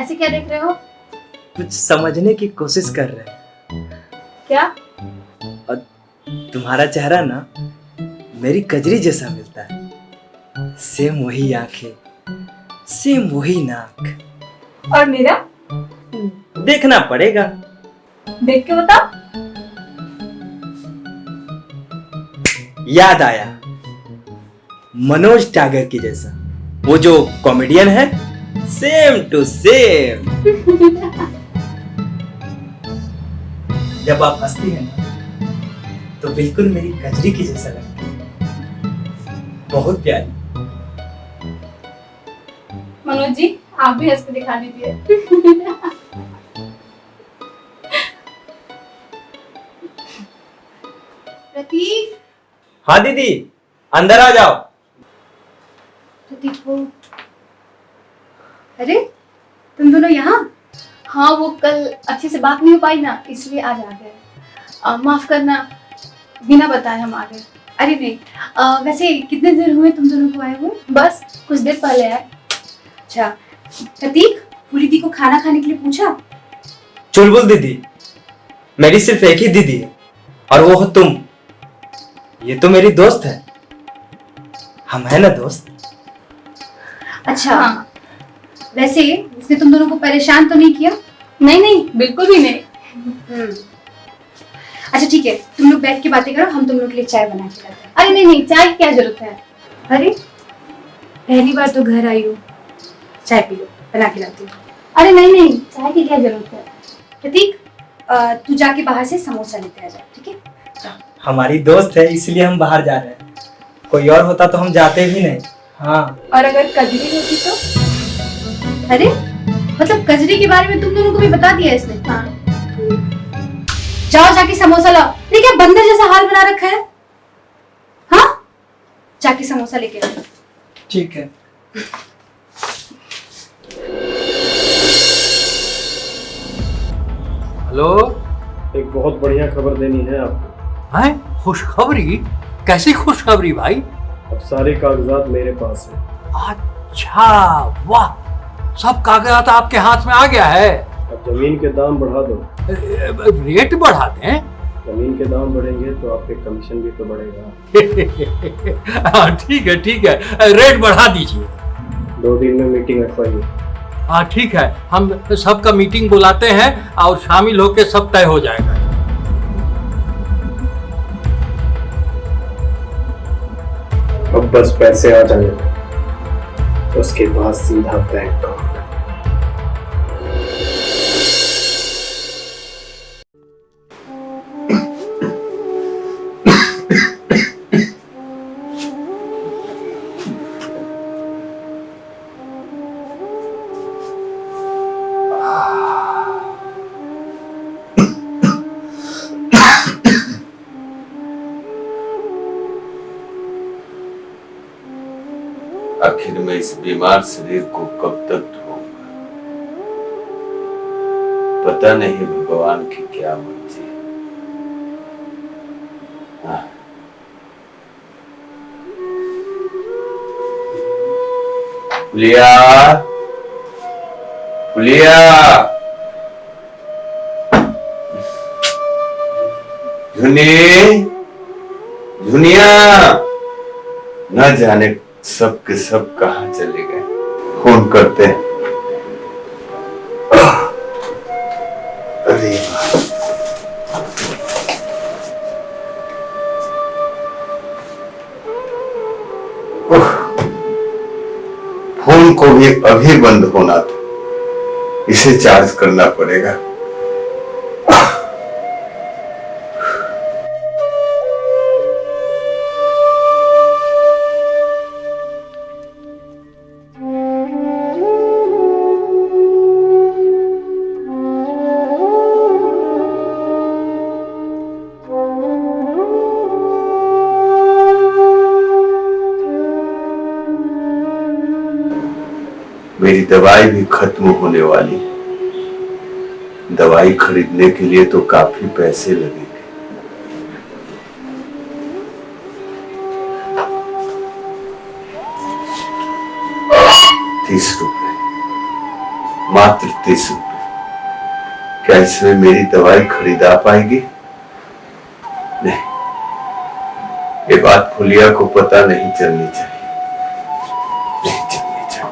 ऐसे क्या देख रहे हो? कुछ समझने की कोशिश कर रहे हैं। क्या? और तुम्हारा चेहरा ना मेरी कजरी जैसा मिलता है। सेम वही आंखें, सेम वही नाक। और मेरा? देखना पड़ेगा। देख के बताओ। याद आया, मनोज टागर की जैसा, वो जो कॉमेडियन है, सेम टू सेम। जब आप हंसती हैं ना तो बिल्कुल मेरी कजरी की जैसा लगती है, बहुत प्यारी। मनोज जी, आप भी हंस के दिखा दीजिए। प्रतीक। हाँ दीदी, अंदर आ जाओ। प्रतीक वो, अरे तुम दोनों यहाँ? हाँ, वो कल अच्छे से बात नहीं हो पाई ना, इसलिए आज आ गए। माफ करना, बिना बताए हम आ गए। अरे नहीं, वैसे कितने देर हुए तुम दोनों को आए हुए? बस कुछ देर पहले आए। अच्छा प्रतीक, दीदी को खाना खाने के लिए पूछा? चुलबुल दीदी, मेरी सिर्फ एक ही दीदी है और वो हो तुम। ये तो मेरी दोस्त है, हम है ना दोस्त। अच्छा हाँ। वैसे इसने तुम दोनों को परेशान तो नहीं किया? नहीं नहीं, बिल्कुल भी नहीं। अच्छा ठीक है, तुम लोग बैठ के बातें करो, हम तुम लोग के लिए चाय बना के लाते हैं। अरे नहीं नहीं, चाय की क्या जरूरत है? अरे पहली बार तो घर आई हो, चाय पी लो, बना के लाती हूँ। अरे नहीं नहीं, चाय की क्या जरूरत है? प्रतीक, तू जाके बाहर से समोसा लेते आ जा, ठीक है? हमारी दोस्त है इसलिए हम बाहर जा रहे हैं, कोई और होता तो हम जाते भी नहीं। हाँ। और अगर कजरी होती तो? अरे मतलब कजरी के बारे में तुम दोनों को भी बता दिया इसने? हाँ। जाओ जाके समोसा लाओ। ये क्या बंदर जैसा हाल बना रखा है? हाँ, जाके समोसा लेके आओ। ठीक है। हेलो। एक बहुत बढ़िया खबर देनी है आपको। हैं? खुशखबरी? कैसी खुशखबरी भाई? अब सारे कागजात मेरे पास हैं। अच्छा, वाह, सब कागजात आपके हाथ में आ गया है। अब जमीन के दाम बढ़ा दो। रेट बढ़ा दें? जमीन के दाम बढ़ेंगे तो आपके कमीशन भी तो बढ़ेगा। हाँ ठीक है, रेट बढ़ा दीजिए। 2 दिन में मीटिंग रखवाइए। हाँ ठीक है, हम सबका मीटिंग बुलाते हैं और शामिल होकर सब तय हो जाएगा। अब बस पैसे आ जाने, उसके बाद सीधा बैंक का। आखिर मैं इस बीमार शरीर को कब तक ढोऊंगा? पता नहीं भगवान की क्या मर्जी है। पुलिया, पुलिया, झुनी, झुनिया, न जाने सब के सब कहां चले गए। फोन करते हैं। अरे फोन को भी अभी बंद होना था, इसे चार्ज करना पड़ेगा। मेरी दवाई भी खत्म होने वाली है। दवाई खरीदने के लिए तो काफी पैसे लगेंगे। 30 रुपए मात्र 30 रुपए। क्या इसमें मेरी दवाई खरीदा पाएगी? नहीं, ये बात फुलिया को पता नहीं चलनी चाहिए, नहीं चलनी चाहिए।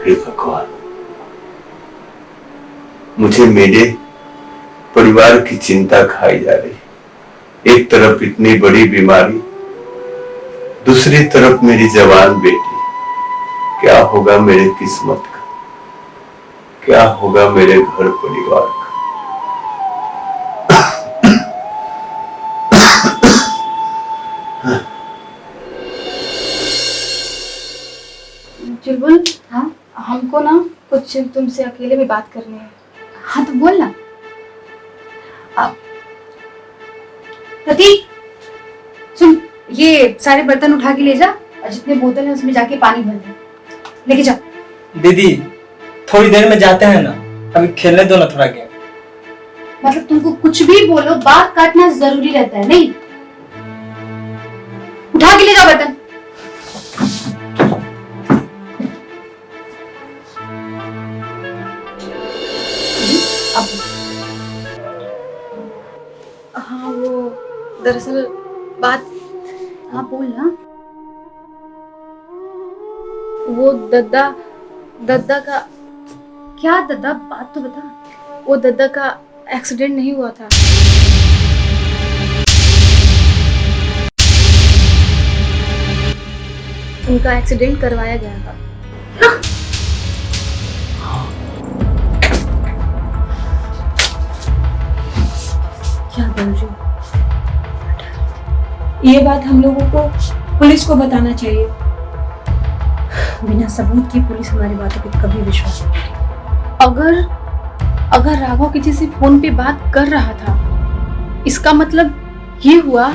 हे भगवान, मुझे मेरे परिवार की चिंता खाई जा रही। एक तरफ इतनी बड़ी बीमारी, दूसरी तरफ मेरी जवान बेटी। क्या होगा मेरे किस्मत का? क्या होगा मेरे घर परिवार का? चुलबुल, हाँ हमको ना कुछ तुमसे अकेले में बात करनी है। हाँ तो बोल ना। प्रतीक सुन, ये सारे बर्तन उठा के ले जा और जितने बोतल है उसमें जाके पानी भर दे, लेके जा। दीदी थोड़ी देर में जाते हैं ना, अभी खेलने दो ना थोड़ा गेम। मतलब तुमको कुछ भी बोलो, बात काटना जरूरी रहता है नहीं? उठा के ले जा बर्तन। अब हाँ वो दरअसल बात, हाँ बोल ना। वो दद्दा का, क्या दादा, बात तो बता। वो दद्दा का एक्सीडेंट नहीं हुआ था। उनका एक्सीडेंट करवाया गया था। क्या बोल रही हो? ये बात हम लोगों को पुलिस को बताना चाहिए। बिना सबूत की पुलिस हमारी बातों पे कभी विश्वास नहीं करेगी। अगर राघव किसी से फोन पे बात कर रहा था, इसका मतलब ये हुआ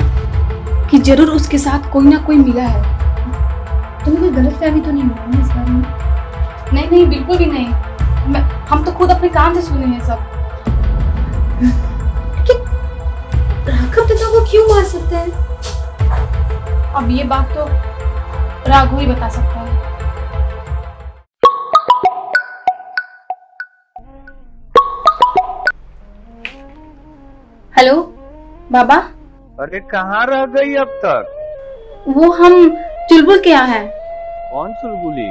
कि जरूर उसके साथ कोई ना कोई मिला है। तुम्हें कोई गलतफहमी तो नहीं हुई ना इस बारे में? नहीं, बिल्कुल भी नहीं। हम तो खुद अपने कान से सुने हैं सब। राघव दादा को क्यों मार सकते हैं? अब ये बात तो राघव ही बता सकता है। हेलो बाबा। अरे कहाँ रह गई अब तक? वो हम चुलबुल के यहाँ हैं। कौन चुलबुली?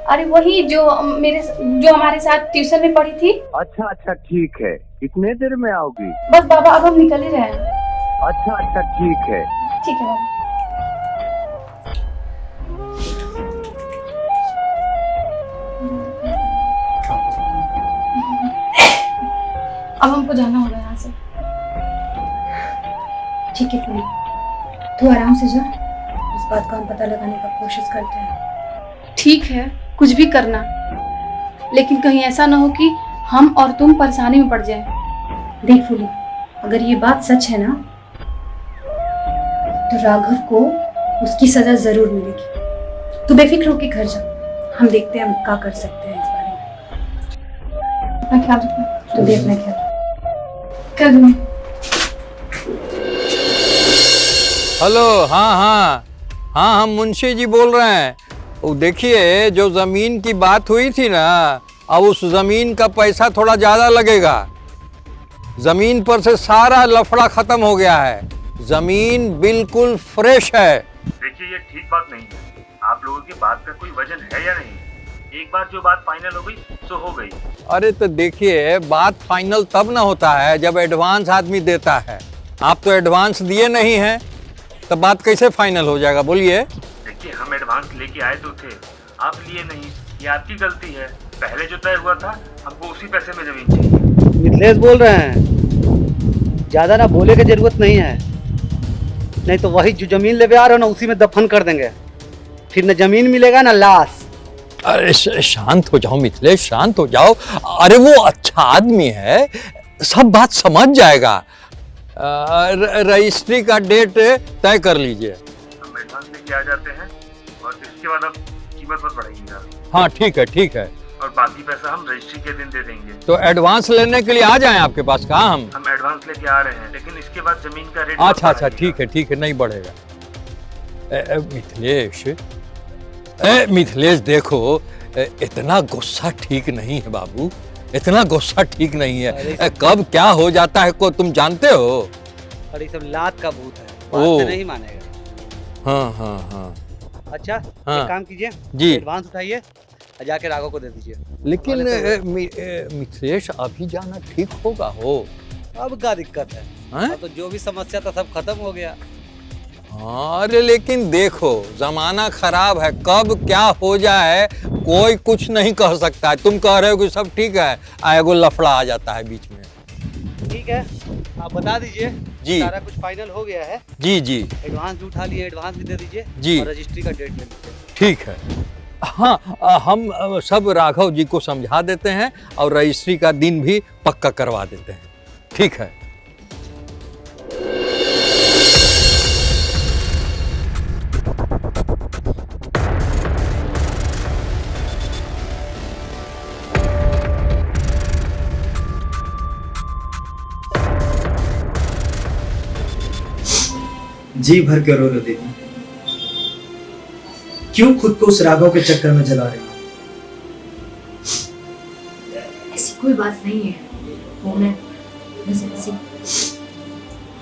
अरे वही जो हमारे साथ ट्यूशन में पढ़ी थी। अच्छा ठीक है, कितने देर में आओगी? बस बाबा अब हम निकल ही रहे हैं। अच्छा ठीक है। ठीक है बाबा। अब हमको जाना होगा यहाँ से। ठीक है फूली, तू आराम से जा, इस बात का हम पता लगाने का कोशिश करते हैं। ठीक है, कुछ भी करना, लेकिन कहीं ऐसा ना हो कि हम और तुम परेशानी में पड़ जाएं। देख फूली, अगर ये बात सच है ना तो राघव को उसकी सजा जरूर मिलेगी। तू बेफिक्र होकर घर जा, हम देखते हैं हम क्या कर सकते हैं इस बारे में। अपना ख्याल रखना। तू भी अपना ख्याल। कर दूँ। हेलो, हाँ, हम मुंशी जी बोल रहे हैं। वो देखिए, जो ज़मीन की बात हुई थी ना, अब उस ज़मीन का पैसा थोड़ा ज़्यादा लगेगा। ज़मीन पर से सारा लफड़ा ख़त्म हो गया है, ज़मीन बिल्कुल फ्रेश है। देखिए, ये ठीक बात नहीं है। आप लोगों की बात का कोई वजन है या नहीं? एक बार जो बात फाइनल हो गई सो हो गई। अरे तो देखिए, बात फाइनल तब ना होता है जब एडवांस आदमी देता है। आप तो एडवांस दिए नहीं हैं, तो बात कैसे फाइनल हो जाएगा बोलिए? देखिए, हम एडवांस लेके आए तो थे, आप लिए नहीं, ये आपकी गलती है। पहले जो तय हुआ था, हमको उसी पैसे में जमीन चाहिए। मिथिलेश बोल रहे हैं, ज्यादा ना बोले की जरूरत नहीं है, नहीं तो वही जो जमीन ले आ रहे हो ना उसी में दफन कर देंगे, फिर न जमीन मिलेगा ना लाश। अरे शांत हो जाओ मिथिलेश, शांत हो जाओ। अरे वो अच्छा आदमी है, सब बात समझ जाएगा। रजिस्ट्री का डेट तय कर लीजिए। हम एडवांस लेके आ जाते हैं और इसके बाद अब कीमत मत बढ़ाइएगा। हाँ ठीक है, और बाकी पैसा हम रजिस्ट्री के दिन दे देंगे। तो एडवांस लेने के लिए आ जाएं आपके पास कहाँ हम एडवांस लेके आ रहे हैं, लेकिन इसके बाद जमीन का रेट अच्छा अच्छा ठीक है नहीं बढ़ेगा। मिथिलेश देखो इतना गुस्सा ठीक नहीं है बाबू, इतना गुस्सा ठीक नहीं है। कब क्या हो जाता है को तुम जानते हो। अरे सब लात का भूत है, बात से नहीं मानेगा। हाँ अच्छा हाँ। एक काम कीजिए जी एडवांस उठाइए और जाके राघव को दे दीजिए। लेकिन मिथिलेश अभी जाना ठीक होगा हो। अब क्या दिक्कत है, हैं? अब तो जो भी समस्या था सब खत्म हो गया। अरे लेकिन देखो जमाना खराब है, कब क्या हो जाए कोई कुछ नहीं कह सकता है। तुम कह रहे हो कि सब ठीक है, एगो लफड़ा आ जाता है बीच में। ठीक है आप बता दीजिए जी। सारा कुछ फाइनल हो गया है। जी एडवांस भी उठा लिए, एडवांस भी दे दीजिए जी। और रजिस्ट्री का डेट ले लीजिए। ठीक है। हाँ हम सब राघव जी को समझा देते हैं और रजिस्ट्री का दिन भी पक्का करवा देते हैं। ठीक है। जी भर के रो दीदी, क्यों खुद को उस राघव के चक्कर में जला रही हो? ऐसी कोई बात नहीं है,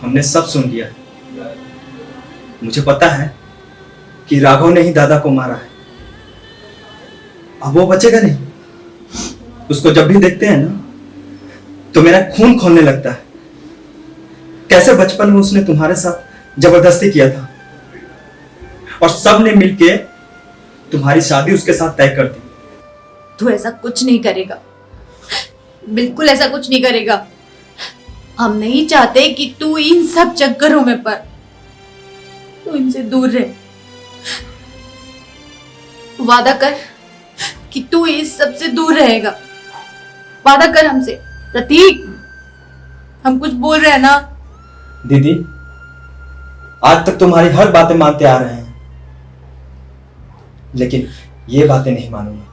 हमने सब सुन लिया। मुझे पता है कि राघव ने ही दादा को मारा है। अब वो बचेगा नहीं। उसको जब भी देखते हैं ना तो मेरा खून खौलने लगता है। कैसे बचपन में उसने तुम्हारे साथ जबरदस्ती किया था और सब ने मिलके तुम्हारी शादी उसके साथ तय कर दी। तू ऐसा कुछ नहीं करेगा, बिल्कुल ऐसा कुछ नहीं करेगा। हम नहीं चाहते कि तू इन सब चक्करों में पड़, तू इनसे दूर रहे। वादा कर कि तू इस सब से दूर रहेगा। वादा कर हमसे प्रतीक, हम कुछ बोल रहे हैं ना। दीदी आज तक तुम्हारी हर बातें मानते आ रहे हैं, लेकिन ये बातें नहीं मानूंगा।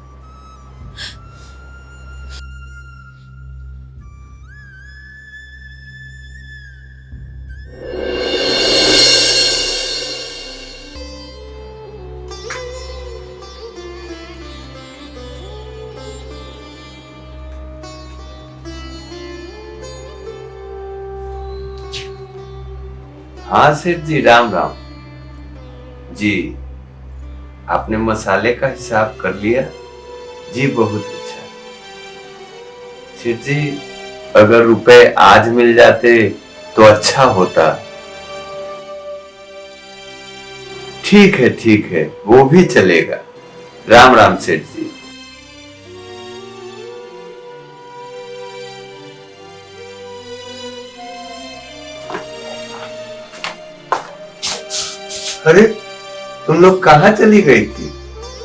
हाँ सेठ जी राम राम जी। आपने मसाले का हिसाब कर लिया जी, बहुत अच्छा। सेठ जी अगर रुपए आज मिल जाते तो अच्छा होता। ठीक है वो भी चलेगा। राम राम सेठ जी। अरे तुम लोग कहाँ चली गई थी?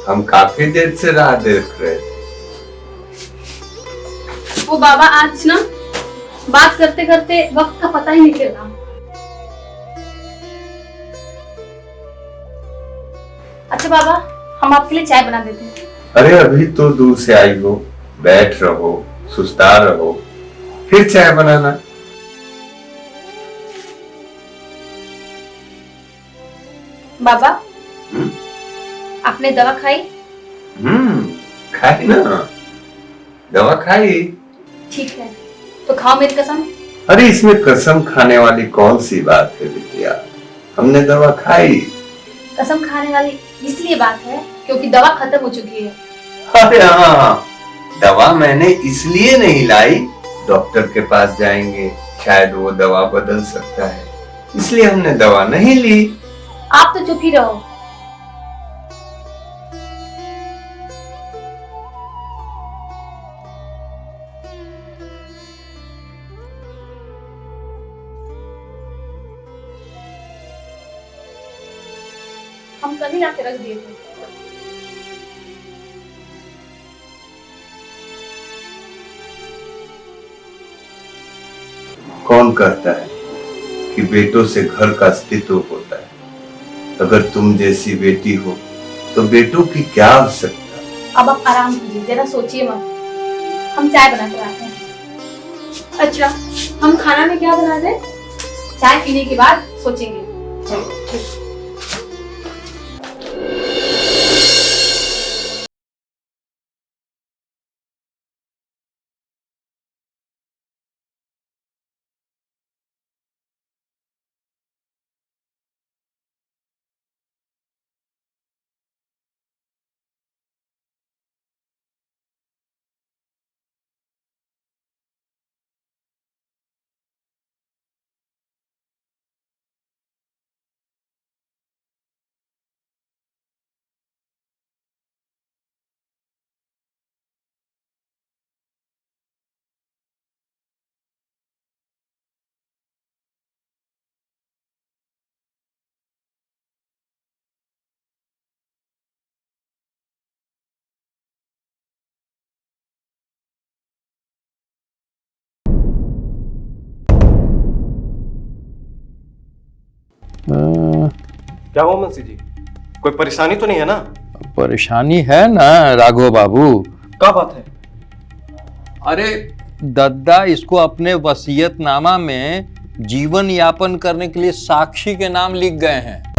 हम काफी देर से राह देख रहे थे। वो बाबा आज ना बात करते करते वक्त का पता ही नहीं चला। अच्छा बाबा हम आपके लिए चाय बना देते हैं। अरे अभी तो दूर से आई हो, बैठ रहो, सुस्ता रहो, फिर चाय बनाना। बाबा आपने दवा खाई? खाई ना, दवा खाई। ठीक है तो खाओ मेरी कसम। अरे इसमें कसम खाने वाली कौन सी बात है बिटिया, हमने दवा खाई। कसम खाने वाली इसलिए बात है क्योंकि दवा खत्म हो चुकी है। अरे हाँ, दवा मैंने इसलिए नहीं लाई, डॉक्टर के पास जाएंगे, शायद वो दवा बदल सकता है, इसलिए हमने दवा नहीं ली। आप तो चुप ही रहो। हम कल ही लाके रख दिए थे। कौन कहता है कि बेटों से घर का अस्तित्व होता है? अगर तुम जैसी बेटी हो तो बेटों की क्या आवश्यकता? अब आप आराम कीजिए, जरा सोचिए मत। हम चाय बना कर आते हैं। अच्छा, हम खाना में क्या बना दें? चाय पीने के बाद सोचेंगे। चलो ठीक। क्या हुआ मुंशी जी, कोई परेशानी तो नहीं है ना? परेशानी है ना राघव बाबू। क्या बात है? अरे दद्दा इसको अपने वसीयतनामा में जीवन यापन करने के लिए साक्षी के नाम लिख गए हैं।